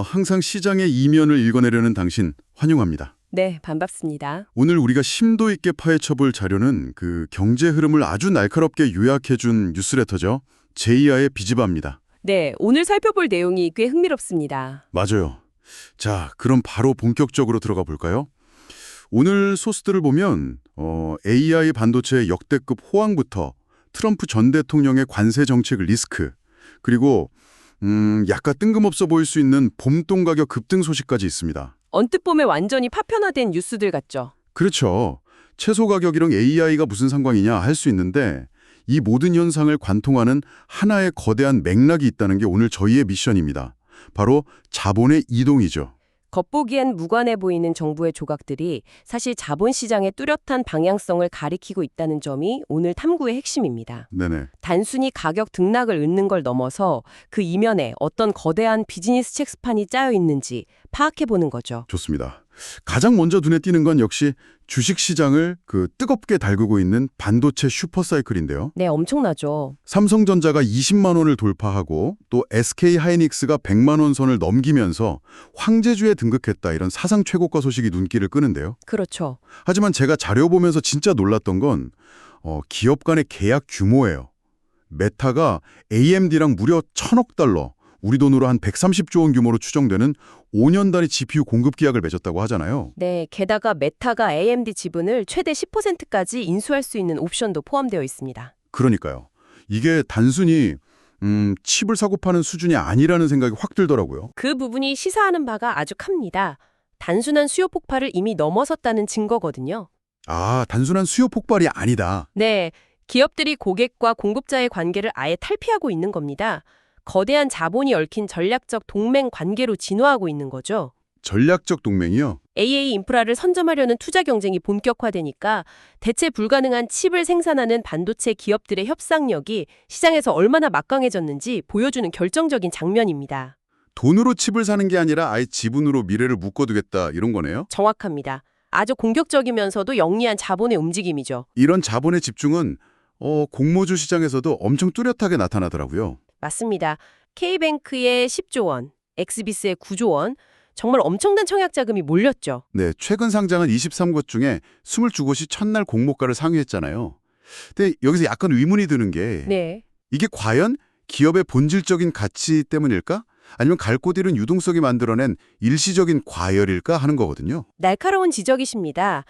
항상 시장의 이면을 읽어내려는 당신 환영합니다. 네, 반갑습니다. 오늘 우리가 심도 있게 파헤쳐볼 자료는 그 경제 흐름을 아주 날카롭게 요약해준 뉴스레터죠. 제이아의 비지바입니다. 네, 오늘 살펴볼 내용이 꽤 흥미롭습니다. 맞아요. 자, 그럼 바로 본격적으로 들어가 볼까요? 오늘 소스들을 보면 AI 반도체의 역대급 호황부터 트럼프 전 대통령의 관세 정책 리스크, 그리고 약간 뜬금없어 보일 수 있는 봄동 가격 급등 소식까지 있습니다. 언뜻 보면 완전히 파편화된 뉴스들 같죠? 그렇죠. 채소 가격이랑 AI가 무슨 상관이냐 할 수 있는데 이 모든 현상을 관통하는 하나의 거대한 맥락이 있다는 게 오늘 저희의 미션입니다. 바로 자본의 이동이죠. 겉보기엔 무관해 보이는 정부의 조각들이 사실 자본시장의 뚜렷한 방향성을 가리키고 있다는 점이 오늘 탐구의 핵심입니다. 네네. 단순히 가격 등락을 읊는 걸 넘어서 그 이면에 어떤 거대한 비즈니스 체스판이 짜여 있는지 파악해보는 거죠. 좋습니다. 가장 먼저 눈에 띄는 건 역시 주식시장을 뜨겁게 달구고 있는 반도체 슈퍼사이클인데요. 네, 엄청나죠. 삼성전자가 20만 원을 돌파하고 또 SK하이닉스가 100만 원 선을 넘기면서 황제주에 등극했다, 이런 사상 최고가 소식이 눈길을 끄는데요. 그렇죠. 하지만 제가 자료 보면서 진짜 놀랐던 건 기업 간의 계약 규모예요. 메타가 AMD랑 무려 1,000억 달러, 우리 돈으로 한 130조 원 규모로 추정되는 5년 단위 GPU 공급 계약을 맺었다고 하잖아요. 네, 게다가 메타가 AMD 지분을 최대 10%까지 인수할 수 있는 옵션도 포함되어 있습니다. 그러니까요. 이게 단순히 칩을 사고 파는 수준이 아니라는 생각이 확 들더라고요. 그 부분이 시사하는 바가 아주 큽니다. 단순한 수요 폭발을 이미 넘어섰다는 증거거든요. 아, 단순한 수요 폭발이 아니다. 네, 기업들이 고객과 공급자의 관계를 아예 탈피하고 있는 겁니다. 거대한 자본이 얽힌 전략적 동맹 관계로 진화하고 있는 거죠. 전략적 동맹이요? AA 인프라를 선점하려는 투자 경쟁이 본격화되니까 대체 불가능한 칩을 생산하는 반도체 기업들의 협상력이 시장에서 얼마나 막강해졌는지 보여주는 결정적인 장면입니다. 돈으로 칩을 사는 게 아니라 아예 지분으로 미래를 묶어두겠다, 이런 거네요? 정확합니다. 아주 공격적이면서도 영리한 자본의 움직임이죠. 이런 자본의 집중은 공모주 시장에서도 엄청 뚜렷하게 나타나더라고요. 맞습니다. K뱅크의 10조 원, 엑스비스의 9조 원, 정말 엄청난 청약 자금이 몰렸죠. 네, 최근 상장은 23곳 중에 22곳이 첫날 공모가를 상회했잖아요. 근데 여기서 약간 의문이 드는 게 네. 이게 과연 기업의 본질적인 가치 때문일까? 아니면 갈 곳 잃은 유동성이 만들어낸 일시적인 과열일까 하는 거거든요. 날카로운 지적이십니다.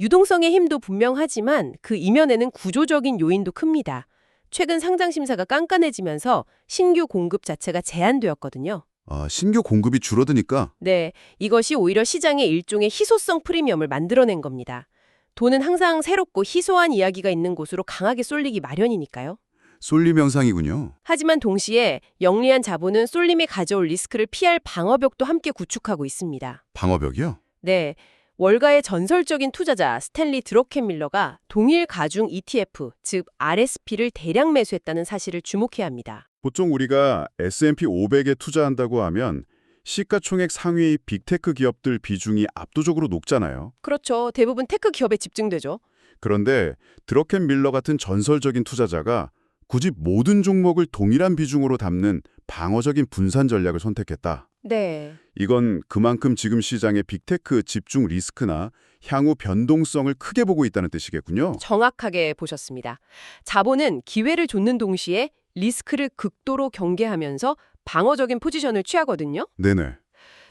유동성의 힘도 분명하지만 그 이면에는 구조적인 요인도 큽니다. 최근 상장 심사가 깐깐해지면서 신규 공급 자체가 제한되었거든요. 아, 신규 공급이 줄어드니까 네, 이것이 오히려 시장에 일종의 희소성 프리미엄을 만들어낸 겁니다. 돈은 항상 새롭고 희소한 이야기가 있는 곳으로 강하게 쏠리기 마련이니까요. 쏠림 현상이군요. 하지만 동시에 영리한 자본은 쏠림이 가져올 리스크를 피할 방어벽도 함께 구축하고 있습니다. 방어벽이요? 네, 월가의 전설적인 투자자 스탠리 드로켄밀러가 동일 가중 ETF, 즉 RSP를 대량 매수했다는 사실을 주목해야 합니다. 보통 우리가 S&P 500에 투자한다고 하면 시가총액 상위 빅테크 기업들 비중이 압도적으로 높잖아요. 그렇죠. 대부분 테크 기업에 집중되죠. 그런데 드러켄 밀러 같은 전설적인 투자자가 굳이 모든 종목을 동일한 비중으로 담는 방어적인 분산 전략을 선택했다. 네. 이건 그만큼 지금 시장의 빅테크 집중 리스크나 향후 변동성을 크게 보고 있다는 뜻이겠군요. 정확하게 보셨습니다. 자본은 기회를 좇는 동시에 리스크를 극도로 경계하면서 방어적인 포지션을 취하거든요. 네네.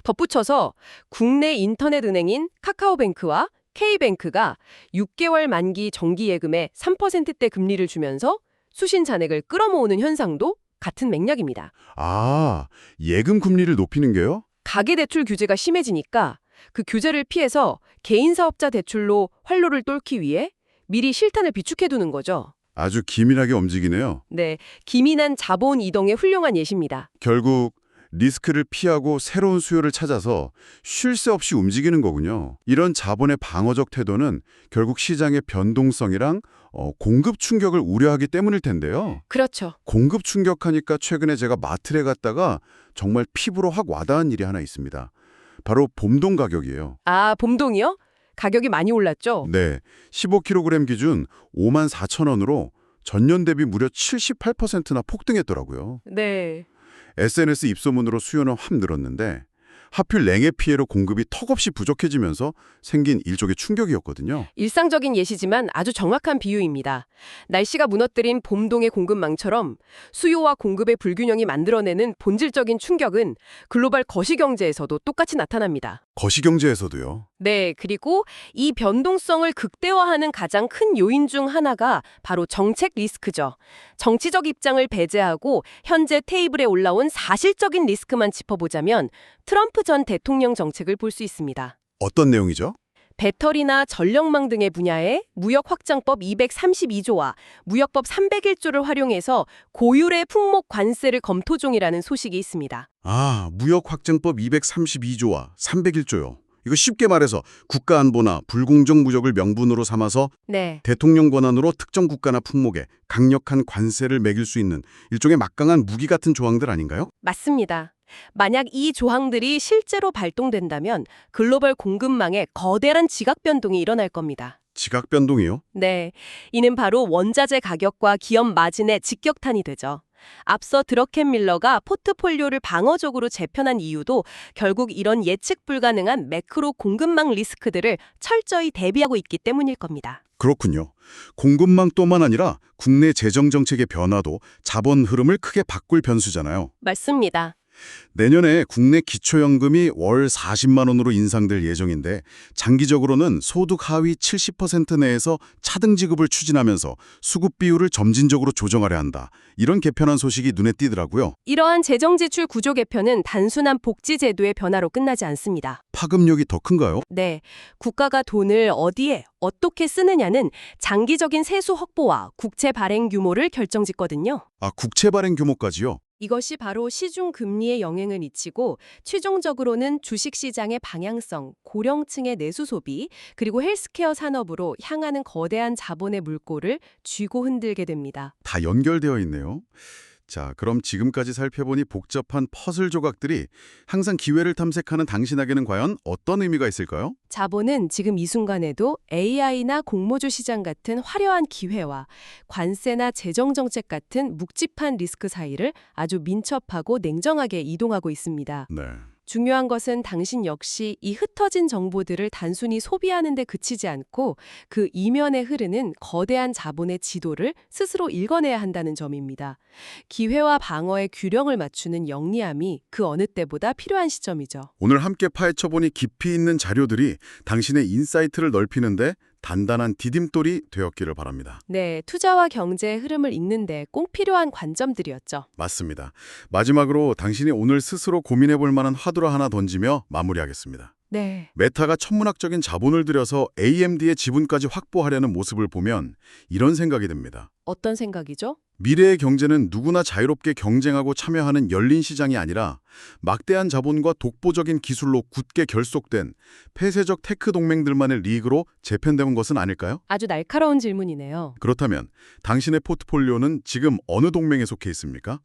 덧붙여서 국내 인터넷 은행인 카카오뱅크와 K뱅크가 6개월 만기 정기예금에 3%대 금리를 주면서 수신 잔액을 끌어모으는 현상도 같은 맥락입니다. 아, 예금 금리를 높이는 게요? 가계대출 규제가 심해지니까 그 규제를 피해서 개인사업자 대출로 활로를 뚫기 위해 미리 실탄을 비축해두는 거죠. 아주 기민하게 움직이네요. 네, 기민한 자본 이동의 훌륭한 예시입니다. 결국 리스크를 피하고 새로운 수요를 찾아서 쉴 새 없이 움직이는 거군요. 이런 자본의 방어적 태도는 결국 시장의 변동성이랑 공급 충격을 우려하기 때문일 텐데요. 그렇죠. 공급 충격하니까 최근에 제가 마트에 갔다가 정말 피부로 확 와닿은 일이 하나 있습니다. 바로 봄동 가격이에요. 아, 봄동이요? 가격이 많이 올랐죠? 네, 15kg 기준 54,000원으로 전년 대비 무려 78%나 폭등했더라고요. 네. SNS 입소문으로 수요는 확 늘었는데 하필 냉해 피해로 공급이 턱없이 부족해지면서 생긴 일종의 충격이었거든요. 일상적인 예시지만 아주 정확한 비유입니다. 날씨가 무너뜨린 봄동의 공급망처럼 수요와 공급의 불균형이 만들어내는 본질적인 충격은 글로벌 거시경제에서도 똑같이 나타납니다. 거시경제에서도요. 네, 그리고 이 변동성을 극대화하는 가장 큰 요인 중 하나가 바로 정책 리스크죠. 정치적 입장을 배제하고 현재 테이블에 올라온 사실적인 리스크만 짚어보자면 트럼프 전 대통령 정책을 볼 수 있습니다. 어떤 내용이죠? 배터리나 전력망 등의 분야에 무역확장법 232조와 무역법 301조를 활용해서 고율의 품목 관세를 검토 중이라는 소식이 있습니다. 아, 무역확장법 232조와 301조요. 이거 쉽게 말해서 국가안보나 불공정 무역을 명분으로 삼아서 네. 대통령 권한으로 특정 국가나 품목에 강력한 관세를 매길 수 있는 일종의 막강한 무기 같은 조항들 아닌가요? 맞습니다. 만약 이 조항들이 실제로 발동된다면 글로벌 공급망에 거대한 지각 변동이 일어날 겁니다. 지각 변동이요? 네, 이는 바로 원자재 가격과 기업 마진의 직격탄이 되죠. 앞서 드러켄밀러가 포트폴리오를 방어적으로 재편한 이유도 결국 이런 예측 불가능한 매크로 공급망 리스크들을 철저히 대비하고 있기 때문일 겁니다. 그렇군요. 공급망뿐만 아니라 국내 재정 정책의 변화도 자본 흐름을 크게 바꿀 변수잖아요. 맞습니다. 내년에 국내 기초연금이 월 40만 원으로 인상될 예정인데 장기적으로는 소득 하위 70% 내에서 차등 지급을 추진하면서 수급 비율을 점진적으로 조정하려 한다. 이런 개편한 소식이 눈에 띄더라고요. 이러한 재정 지출 구조 개편은 단순한 복지 제도의 변화로 끝나지 않습니다. 파급력이 더 큰가요? 네, 국가가 돈을 어디에 어떻게 쓰느냐는 장기적인 세수 확보와 국채 발행 규모를 결정짓거든요. 아, 국채 발행 규모까지요? 이것이 바로 시중 금리에 영향을 미치고 최종적으로는 주식시장의 방향성, 고령층의 내수 소비, 그리고 헬스케어 산업으로 향하는 거대한 자본의 물꼬를 쥐고 흔들게 됩니다. 다 연결되어 있네요. 자, 그럼 지금까지 살펴보니 복잡한 퍼즐 조각들이 항상 기회를 탐색하는 당신에게는 과연 어떤 의미가 있을까요? 자본은 지금 이 순간에도 AI나 공모주 시장 같은 화려한 기회와 관세나 재정정책 같은 묵직한 리스크 사이를 아주 민첩하고 냉정하게 이동하고 있습니다. 네. 중요한 것은 당신 역시 이 흩어진 정보들을 단순히 소비하는 데 그치지 않고 그 이면에 흐르는 거대한 자본의 지도를 스스로 읽어내야 한다는 점입니다. 기회와 방어의 균형을 맞추는 영리함이 그 어느 때보다 필요한 시점이죠. 오늘 함께 파헤쳐보니 깊이 있는 자료들이 당신의 인사이트를 넓히는데 단단한 디딤돌이 되었기를 바랍니다. 네, 투자와 경제의 흐름을 읽는데 꼭 필요한 관점들이었죠. 맞습니다. 마지막으로 당신이 오늘 스스로 고민해볼 만한 화두를 하나 던지며 마무리하겠습니다. 네. 메타가 천문학적인 자본을 들여서 AMD의 지분까지 확보하려는 모습을 보면 이런 생각이 듭니다. 어떤 생각이죠? 미래의 경제는 누구나 자유롭게 경쟁하고 참여하는 열린 시장이 아니라 막대한 자본과 독보적인 기술로 굳게 결속된 폐쇄적 테크 동맹들만의 리그로 재편되는 것은 아닐까요? 아주 날카로운 질문이네요. 그렇다면 당신의 포트폴리오는 지금 어느 동맹에 속해 있습니까?